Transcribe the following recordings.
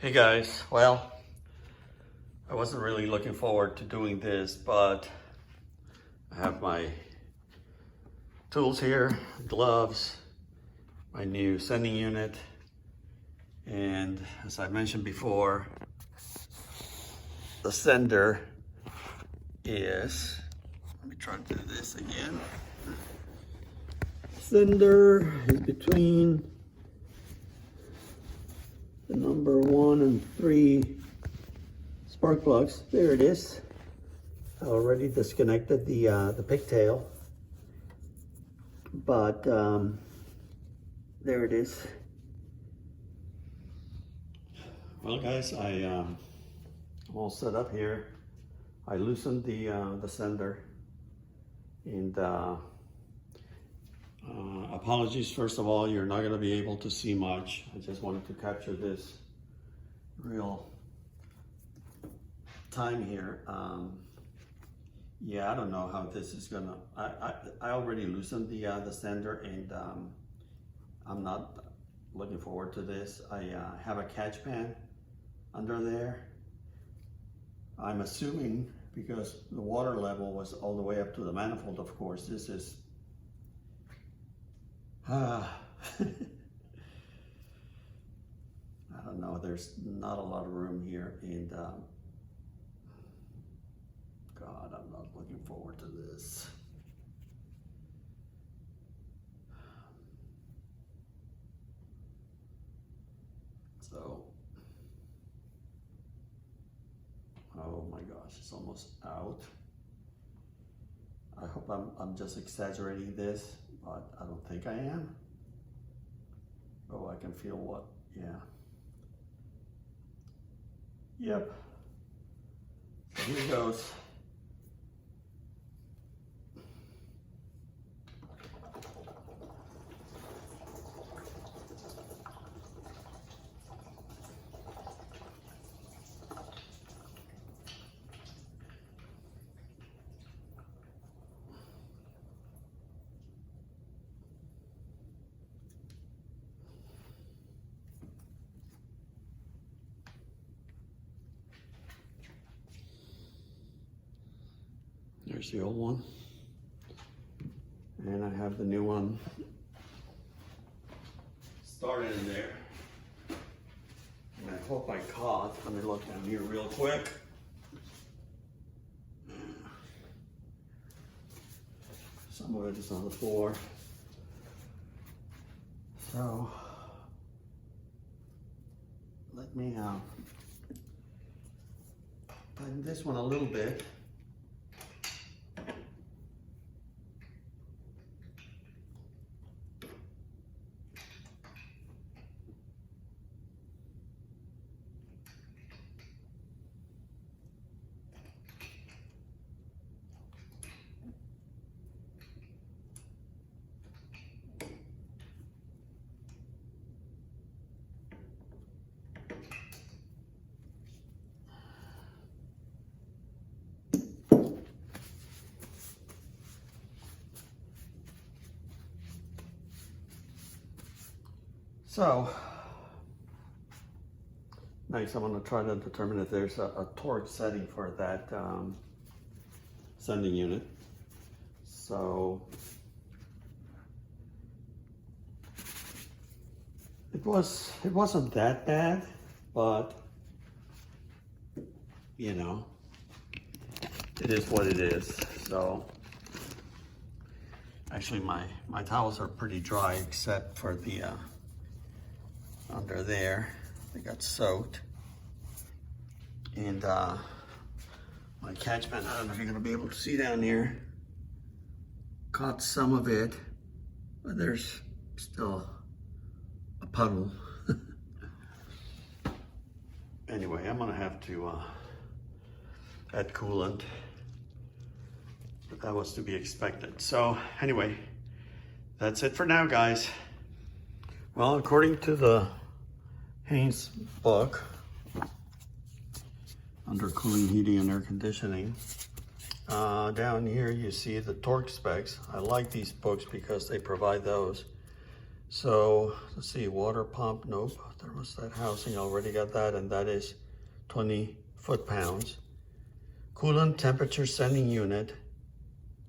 Hey guys, well, I wasn't really looking forward to doing this, but I have my tools here, gloves, my new sending unit, and as I mentioned before, the sender is, let me try to do this again. Sender is between the number 1 and 3 spark plugs. There it is. I already disconnected the pigtail, but there it is. Well, guys, I'm all set up here. I loosened the sender, and apologies, first of all, you're not going to be able to see much. I just wanted to capture this real time here. Yeah, I don't know how this is gonna, I already loosened the sender, and I'm not looking forward to this. I have a catch pan under there. I'm assuming, because the water level was all the way up to the manifold, of course, this is I don't know, there's not a lot of room here, and God, I'm not looking forward to this. So, oh my gosh, it's almost out. I hope I'm just exaggerating this, but I don't think I am. Oh, I can feel what, yeah. Yep. So here goes. There's the old one, and I have the new one started in there, and I hope I caught. Let me look down here real quick. Some of it is on the floor, so let me tighten this one a little bit. So, next I'm going to try to determine if there's a torque setting for that sending unit. So, it wasn't that bad, but you know, it is what it is. So, actually my towels are pretty dry except for the under there, they got soaked, and my catch pan, I don't know if you're gonna be able to see down here, caught some of it, but there's still a puddle. Anyway, I'm gonna have to add coolant, but that was to be expected. So anyway, that's it for now, guys. Well, according to the Haynes book, under cooling, heating, and air conditioning, down here you see the torque specs. I like these books because they provide those. So let's see, water pump, nope. Thermostat housing, already got that, and that is 20 foot-pounds. Coolant temperature sending unit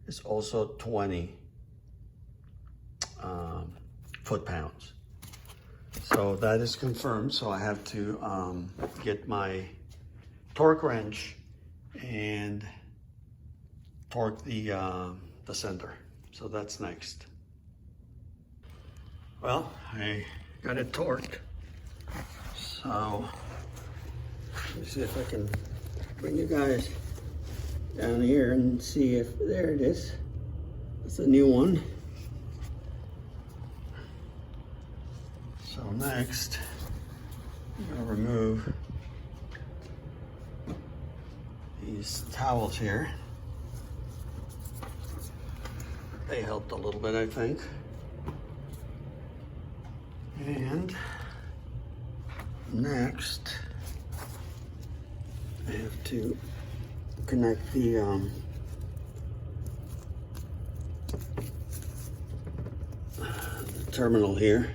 is also 20 foot-pounds. So that is confirmed. So I have to get my torque wrench and torque the sender. So that's next. Well, I got it torqued. So let me see if I can bring you guys down here and see if, there it is. It's a new one. So next, I'm gonna remove these towels here. They helped a little bit, I think. And next, I have to connect the terminal here.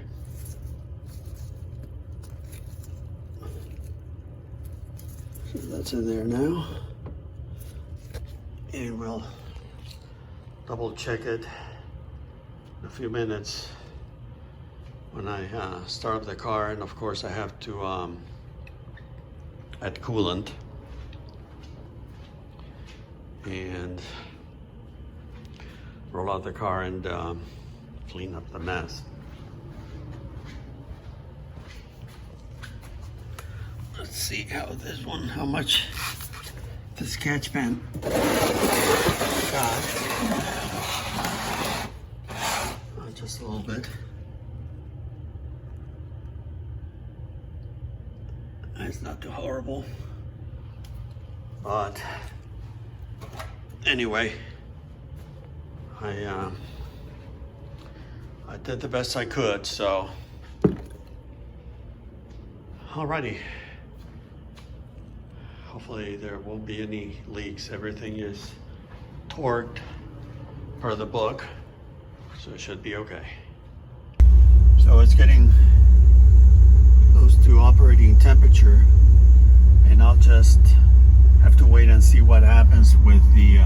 So that's in there now. And we'll double check it in a few minutes when I start up the car. And of course I have to add coolant and roll out the car and clean up the mess. Let's see how this one, how much this catch pan got. Just a little bit. It's not too horrible, but anyway, I did the best I could. So, alrighty. Hopefully there won't be any leaks. Everything is torqued per the book, so it should be okay. So it's getting close to operating temperature, and I'll just have to wait and see what happens with the